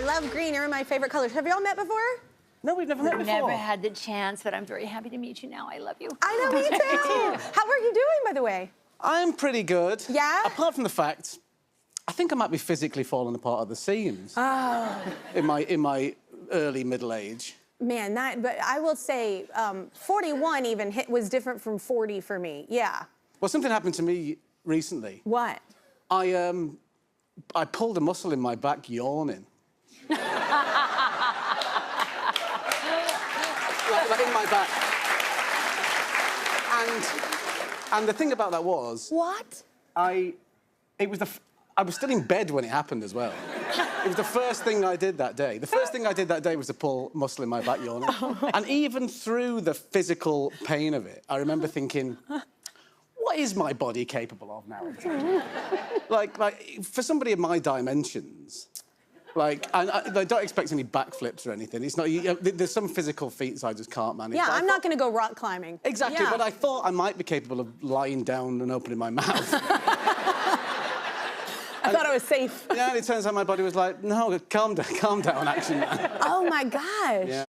I love green. You're my favorite colors. Have y'all met before? No, we've never met before. Never had the chance, but I'm very happy to meet you now. I love you. I know, me too. How are you doing, by the way? I'm pretty good. Yeah? Apart from the fact, I think I might be physically falling apart at the seams. Oh. In my early middle age. Man, but I will say 41 even was different from 40 for me. Yeah. Well, something happened to me recently. What? I pulled a muscle in my back yawning. like in my back. And the thing about that was... What? I was still in bed when it happened as well. It was the first thing I did that day. The first thing I did that day was to pull muscle in my back yawning. And even through the physical pain of it, I remember thinking, what is my body capable of nowadays? like, for somebody of my dimensions, I don't expect any backflips or anything. It's not. There's some physical feats I just can't manage. Yeah, I'm not going to go rock climbing. Exactly, yeah. but I thought I might be capable of lying down and opening my mouth. I thought I was safe. Yeah, and it turns out my body was like, no, calm down, action man. Oh, my gosh. Yeah.